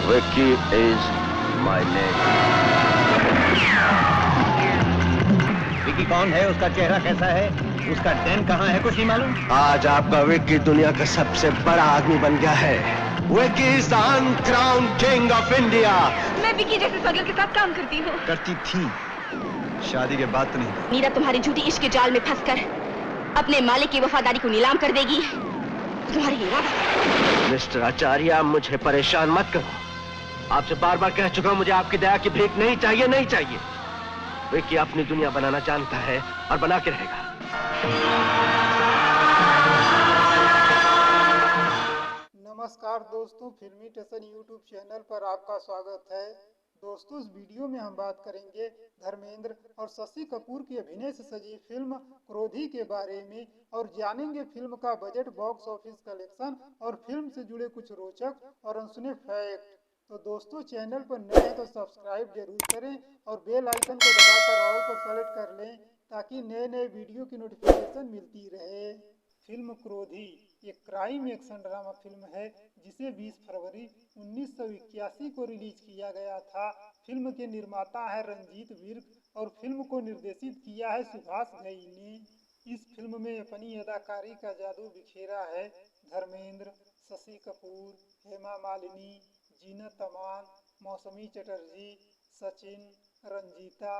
Vicky is my name. Vicky कौन है? उसका चेहरा कैसा है? उसका डैन कहाँ है? कुछ नहीं मालूम? आज आपका विक्की दुनिया का सबसे बड़ा आदमी बन गया है। Vicky is the uncrowned king of India. मैं विकी जैसे स्मगलर के साथ काम करती हूँ। करती थी, शादी के बाद तो नहीं। मीरा तुम्हारी झूठी इश्क के जाल में फंसकर अपने मालिक की वफादारी को नीलाम कर देगी। तुम्हारी इरादा। मिस्टर आचार्य, मुझे परेशान मत करो। आपसे बार बार कह चुका हूं, मुझे आपकी दया की भीख नहीं चाहिए, नहीं चाहिए। विक्की अपनी दुनिया बनाना जानता है और बना के रहेगा। नमस्कार दोस्तों, फिल्मी स्टेशन यूट्यूब चैनल पर आपका स्वागत है। दोस्तों, इस वीडियो में हम बात करेंगे धर्मेंद्र और शशि कपूर की अभिनय से सजी फिल्म क्रोधी के बारे में और जानेंगे फिल्म का बजट, बॉक्स ऑफिस कलेक्शन और फिल्म से जुड़े कुछ रोचक और अनसुने फैक्ट। तो दोस्तों, चैनल पर नए हैं तो सब्सक्राइब जरूर करें और बेल आइकन को दबाकर ऑल पर सेलेक्ट कर लें ताकि नए नए वीडियो की नोटिफिकेशन मिलती रहे। फिल्म क्रोधी एक क्राइम एक्शन ड्रामा फिल्म है जिसे 20 फरवरी 1981 को रिलीज किया गया था। फिल्म के निर्माता है रंजीत विर्क और फिल्म को निर्देशित किया है सुभाष घई ने। इस फिल्म में अपनी अदाकारी का जादू बिखेरा है धर्मेंद्र, शशि कपूर, हेमा मालिनी, जीनत अमान, मौसमी चटर्जी, सचिन, रंजीता,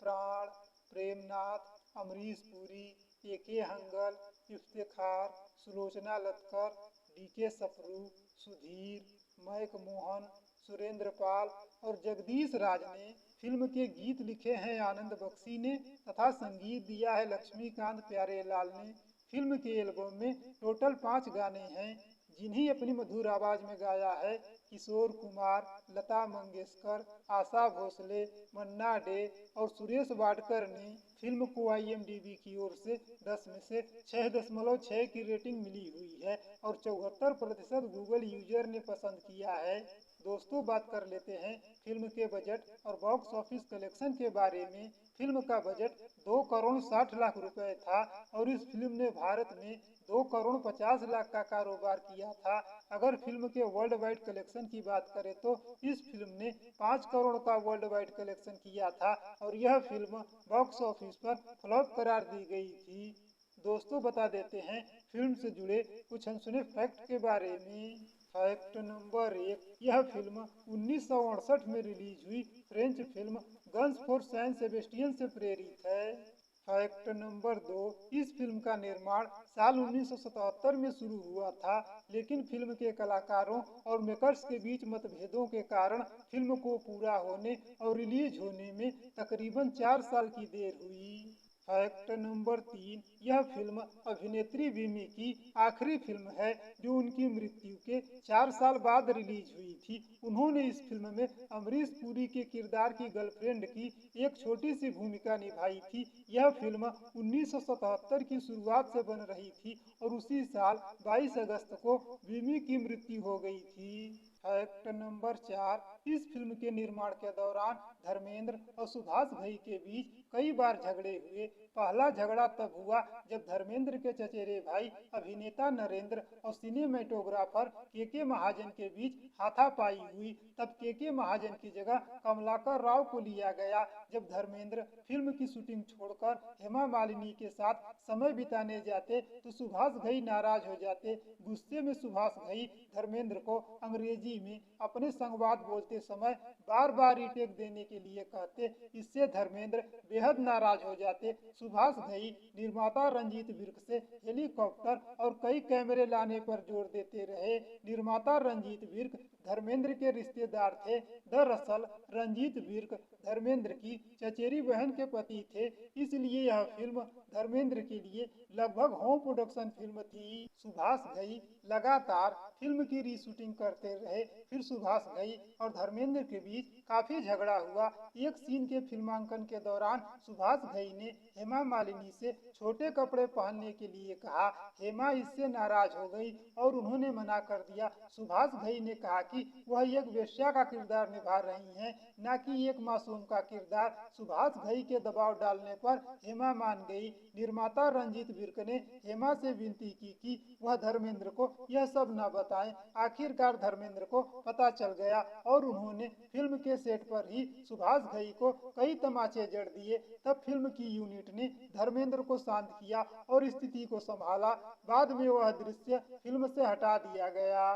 प्राण, प्रेमनाथ, अमरीश पुरी, ए.के. हंगल, इफ्तेखार, सुलोचना लतकर, डी.के. सप्रू, सुधीर, महक मोहन, सुरेंद्र पाल और जगदीश राज ने। फिल्म के गीत लिखे हैं आनंद बख्शी ने तथा संगीत दिया है लक्ष्मीकांत प्यारेलाल ने। फिल्म के एल्बम में टोटल 5 गाने हैं जिन्हें अपनी मधुर आवाज में गाया है किशोर कुमार, लता मंगेशकर, आशा भोसले, मन्ना डे और सुरेश वाडकर ने। फिल्म को IMDb की ओर से 10 में से 6.6 की रेटिंग मिली हुई है और 74% गूगल यूजर ने पसंद किया है। दोस्तों, बात कर लेते हैं फिल्म के बजट और बॉक्स ऑफिस कलेक्शन के बारे में। फिल्म का बजट 2 करोड़ 60 लाख रुपए था और इस फिल्म ने भारत में 2 करोड़ 50 लाख का कारोबार किया था। अगर फिल्म के वर्ल्ड वाइड कलेक्शन की बात करें तो इस फिल्म ने 5 करोड़ का वर्ल्ड वाइड कलेक्शन किया था और यह फिल्म बॉक्स ऑफिस पर फ्लॉप करार दी गई थी। दोस्तों, बता देते हैं फिल्म से जुड़े कुछ अनसुने फैक्ट के बारे में। फैक्ट नंबर 1, यह फिल्म 1968 में रिलीज हुई French film Guns for San Sebastian से प्रेरित है। फैक्ट नंबर 2, इस फिल्म का निर्माण साल 1977 में शुरू हुआ था, लेकिन फिल्म के कलाकारों और मेकर्स के बीच मतभेदों के कारण फिल्म को पूरा होने और रिलीज होने में तकरीबन 4 साल की देर हुई। फैक्ट नंबर 3, यह फिल्म अभिनेत्री विमी की आखिरी फिल्म है जो उनकी मृत्यु के 4 साल बाद रिलीज हुई थी। उन्होंने इस फिल्म में अमरीश पुरी के किरदार की गर्लफ्रेंड की एक छोटी सी भूमिका निभाई थी। यह फिल्म 1977 की शुरुआत से बन रही थी और उसी साल 22 अगस्त को विमी की मृत्यु हो गई थी। फैक्ट नंबर 4, इस फिल्म के निर्माण के दौरान धर्मेंद्र और सुभाष घई के बीच कई बार झगड़े हुए। पहला झगड़ा तब हुआ जब धर्मेंद्र के चचेरे भाई अभिनेता नरेंद्र और सिनेमेटोग्राफर के महाजन के बीच हाथापाई हुई। तब के महाजन की जगह कमलाकर राव को लिया गया। जब धर्मेंद्र फिल्म की शूटिंग छोड़कर हेमा मालिनी के साथ समय बिताने जाते तो सुभाष घई नाराज हो जाते। गुस्से में सुभाष घई धर्मेंद्र को अंग्रेजी में अपने संवाद बोलते समय बार बार रीटेक देने के लिए कहते। इससे धर्मेंद्र बेहद नाराज हो जाते। सुभाष घई निर्माता रंजीत विर्क से हेलीकॉप्टर और कई कैमरे लाने पर जोर देते रहे। निर्माता रंजीत विर्क धर्मेंद्र के रिश्तेदार थे। दरअसल रंजीत विर्क धर्मेंद्र की चचेरी बहन के पति थे, इसलिए यह फिल्म धर्मेंद्र के लिए लगभग होम प्रोडक्शन फिल्म थी। सुभाष घई लगातार फिल्म की रीशूटिंग करते रहे। फिर सुभाष घई और धर्मेंद्र के बीच काफी झगड़ा हुआ। एक सीन के फिल्मांकन के दौरान सुभाष घई ने हेमा मालिनी से छोटे कपड़े पहनने के लिए कहा। हेमा इससे नाराज हो गई और उन्होंने मना कर दिया। सुभाष घई ने कहा कि वह एक वेश्या का किरदार निभा रही हैं, न कि एक मासूम का किरदार। सुभाष घई के दबाव डालने पर हेमा मान गई। निर्माता रंजीत विर्क ने हेमा से विनती की कि वह धर्मेंद्र को यह सब न बताएं। आखिरकार धर्मेंद्र को पता चल गया और उन्होंने फिल्म के सेट पर ही सुभाष घई को कई तमाचे जड़ दिए। तब फिल्म की यूनिट ने धर्मेंद्र को शांत किया और स्थिति को संभाला। बाद में वह दृश्य फिल्म से हटा दिया गया।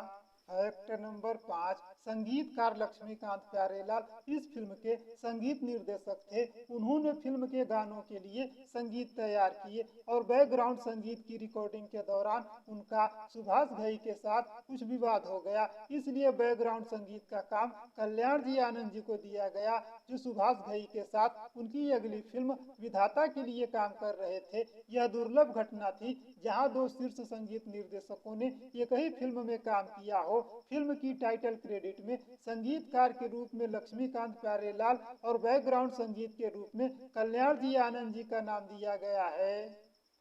फैक्ट नंबर 5, संगीतकार लक्ष्मीकांत प्यारेलाल इस फिल्म के संगीत निर्देशक थे। उन्होंने फिल्म के गानों के लिए संगीत तैयार किए और बैकग्राउंड संगीत की रिकॉर्डिंग के दौरान उनका सुभाष घई के साथ कुछ विवाद हो गया, इसलिए बैकग्राउंड संगीत का काम कल्याण जी आनंद जी को दिया गया, जो सुभाष घई के साथ उनकी अगली फिल्म विधाता के लिए काम कर रहे थे। यह दुर्लभ घटना थी जहां दो शीर्ष संगीत निर्देशकों ने एक ही फिल्म में काम किया हो। फिल्म की टाइटल क्रेडिट में संगीतकार के रूप में लक्ष्मीकांत प्यारेलाल और बैकग्राउंड संगीत के रूप में कल्याण जी आनंद जी का नाम दिया गया है।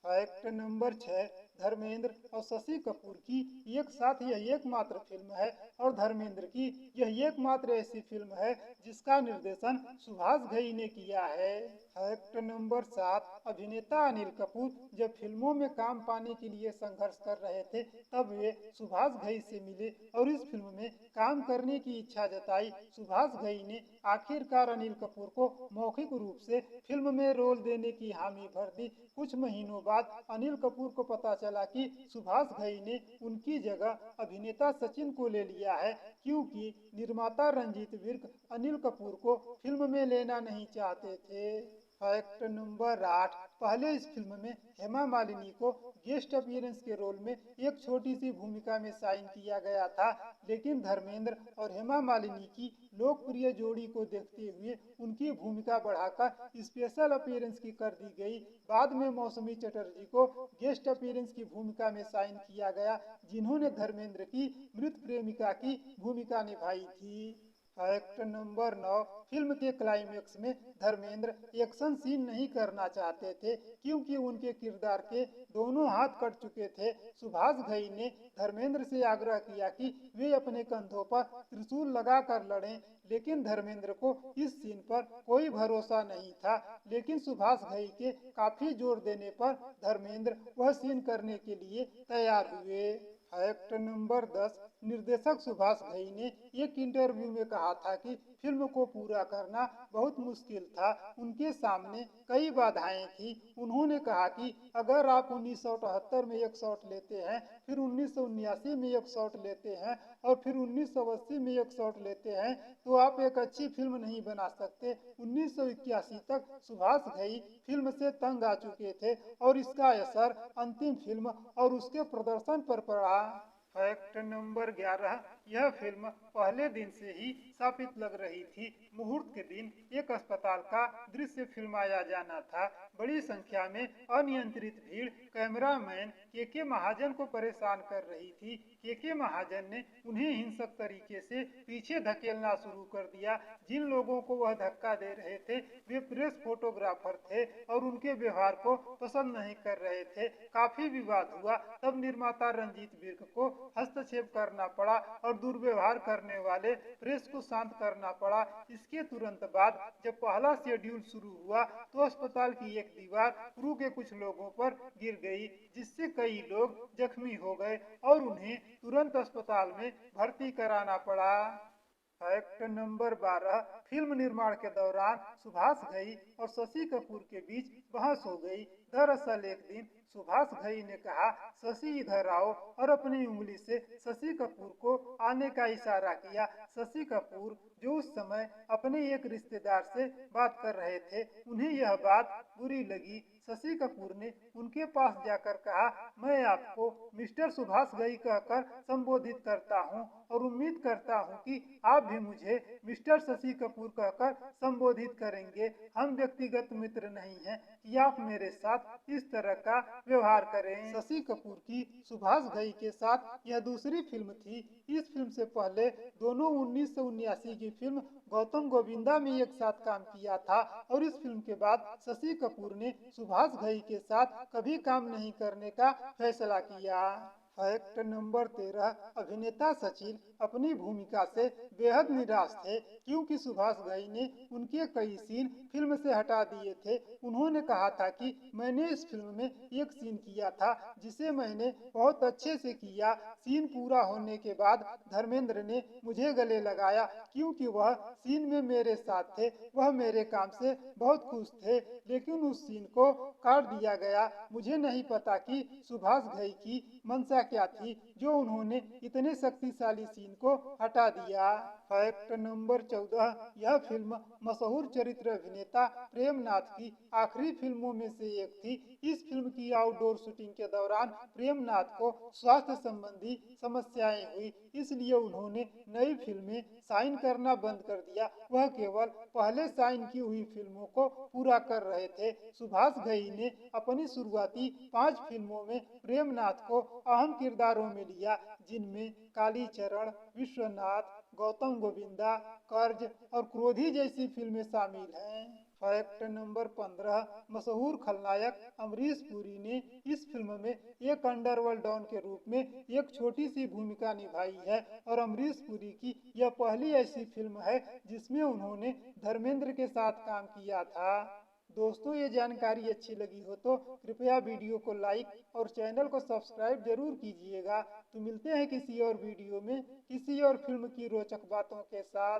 फैक्ट नंबर 6, धर्मेंद्र और शशि कपूर की एक साथ यह एकमात्र फिल्म है और धर्मेंद्र की यह एकमात्र ऐसी फिल्म है जिसका निर्देशन सुभाष घई ने किया है। फैक्ट नंबर 7, अभिनेता अनिल कपूर जब फिल्मों में काम पाने के लिए संघर्ष कर रहे थे तब वे सुभाष घई से मिले और इस फिल्म में काम करने की इच्छा जताई। सुभाष घई ने आखिरकार अनिल कपूर को मौखिक रूप से फिल्म में रोल देने की हामी भर दी। कुछ महीनों बाद अनिल कपूर को पता चला कि सुभाष घई ने उनकी जगह अभिनेता सचिन को ले लिया है, क्योंकि निर्माता रंजीत विर्क अनिल कपूर को फिल्म में लेना नहीं चाहते थे। फैक्ट नंबर 8, पहले इस फिल्म में हेमा मालिनी को गेस्ट अपीयरेंस के रोल में एक छोटी सी भूमिका में साइन किया गया था, लेकिन धर्मेंद्र और हेमा मालिनी की लोकप्रिय जोड़ी को देखते हुए उनकी भूमिका बढ़ाकर स्पेशल अपीयरेंस की कर दी गई। बाद में मौसमी चटर्जी को गेस्ट अपीयरेंस की भूमिका में साइन किया गया, जिन्होंने धर्मेंद्र की मृत प्रेमिका की भूमिका निभाई थी। फैक्ट नंबर 9, फिल्म के क्लाइमेक्स में धर्मेंद्र एक्शन सीन नहीं करना चाहते थे, क्योंकि उनके किरदार के दोनों हाथ कट चुके थे। सुभाष घई ने धर्मेंद्र से आग्रह किया कि वे अपने कंधों पर त्रिशूल लगाकर लड़ें, लेकिन धर्मेंद्र को इस सीन पर कोई भरोसा नहीं था। लेकिन सुभाष घई के काफी जोर देने पर धर्मेंद्र वह सीन करने के लिए तैयार हुए। फैक्ट नंबर 10, निर्देशक सुभाष घई ने एक इंटरव्यू में कहा था कि फिल्म को पूरा करना बहुत मुश्किल था। उनके सामने कई बाधाएं थी। उन्होंने कहा कि अगर आप 1978 में एक शॉट लेते हैं, फिर 1979 में एक शॉट लेते हैं और फिर 1980 में एक शॉट लेते हैं, तो आप एक अच्छी फिल्म नहीं बना सकते। 1981 तक सुभाष घई फिल्म से तंग आ चुके थे और इसका असर अंतिम फिल्म और उसके प्रदर्शन पर पड़ा। फैक्ट नंबर 11, यह फिल्म पहले दिन से ही साबित लग रही थी। मुहूर्त के दिन एक अस्पताल का दृश्य फिल्माया जाना था। बड़ी संख्या में अनियंत्रित भीड़ कैमरामैन के महाजन को परेशान कर रही थी। के महाजन ने उन्हें हिंसक तरीके से पीछे धकेलना शुरू कर दिया। जिन लोगों को वह धक्का दे रहे थे वे प्रेस फोटोग्राफर थे और उनके व्यवहार को पसंद नहीं कर रहे थे। काफी विवाद हुआ। तब निर्माता रंजीत विर्क को हस्तक्षेप करना पड़ा और दुर्व्यवहार करने वाले प्रेस को शांत करना पड़ा। इसके तुरंत बाद जब पहला शेड्यूल शुरू हुआ तो अस्पताल की एक दीवार क्रू के कुछ लोगों पर गिर गई, जिससे कई लोग जख्मी हो गए और उन्हें तुरंत अस्पताल में भर्ती कराना पड़ा। फैक्ट नंबर 12, फिल्म निर्माण के दौरान सुभाष घई और शशि कपूर के बीच बहस हो गई। दरअसल एक दिन सुभाष घई ने कहा, शशि इधर आओ, और अपनी उंगली से शशि कपूर को आने का इशारा किया। शशि कपूर जो उस समय अपने एक रिश्तेदार से बात कर रहे थे, उन्हें यह बात बुरी लगी। शशि कपूर ने उनके पास जाकर कहा, मैं आपको मिस्टर सुभाष घई कहकर संबोधित करता हूं और उम्मीद करता हूं कि आप भी मुझे मिस्टर शशि कपूर कहकर संबोधित करेंगे। हम व्यक्तिगत मित्र नहीं हैं कि आप मेरे साथ इस तरह का व्यवहार करें। शशि कपूर की सुभाष घई के साथ यह दूसरी फिल्म थी। इस फिल्म से पहले दोनों 1979 की फिल्म गौतम गोविंदा में एक साथ काम किया था और इस फिल्म के बाद शशि कपूर ने सुभाष घई के साथ कभी काम नहीं करने का फैसला किया। फैक्ट नंबर 13, अभिनेता सचिन अपनी भूमिका से बेहद निराश थे क्योंकि सुभाष घई ने उनके कई सीन फिल्म से हटा दिए थे। उन्होंने कहा था कि मैंने इस फिल्म में एक सीन किया था जिसे मैंने बहुत अच्छे से किया। सीन पूरा होने के बाद धर्मेंद्र ने मुझे गले लगाया क्योंकि वह सीन में मेरे साथ थे। वह मेरे काम से बहुत खुश थे, लेकिन उस सीन को काट दिया गया। मुझे नहीं पता कि सुभाष घई की मंशा क्या थी जो उन्होंने इतने शक्तिशाली सीन को हटा दिया। फैक्ट नंबर 14, यह फिल्म मशहूर चरित्र अभिनेता प्रेमनाथ की आखिरी फिल्मों में से एक थी। इस फिल्म की आउटडोर शूटिंग के दौरान प्रेमनाथ को स्वास्थ्य संबंधी समस्याएं हुई, इसलिए उन्होंने नई फिल्में साइन करना बंद कर दिया। वह केवल पहले साइन की हुई फिल्मों को पूरा कर रहे थे। सुभाष घई ने अपनी शुरुआती 5 फिल्मों में प्रेमनाथ को अहम किरदारों में लिया, जिनमें कालीचरण, विश्वनाथ, गौतम गोविंदा, कर्ज और क्रोधी जैसी फिल्में शामिल हैं। फैक्ट नंबर 15, मशहूर खलनायक अमरीश पुरी ने इस फिल्म में एक अंडरवर्ल्ड डॉन के रूप में एक छोटी सी भूमिका निभाई है और अमरीश पुरी की यह पहली ऐसी फिल्म है जिसमें उन्होंने धर्मेंद्र के साथ काम किया था। दोस्तों, ये जानकारी अच्छी लगी हो तो कृपया वीडियो को लाइक और चैनल को सब्सक्राइब जरूर कीजिएगा। तो मिलते हैं किसी और वीडियो में किसी और फिल्म की रोचक बातों के साथ।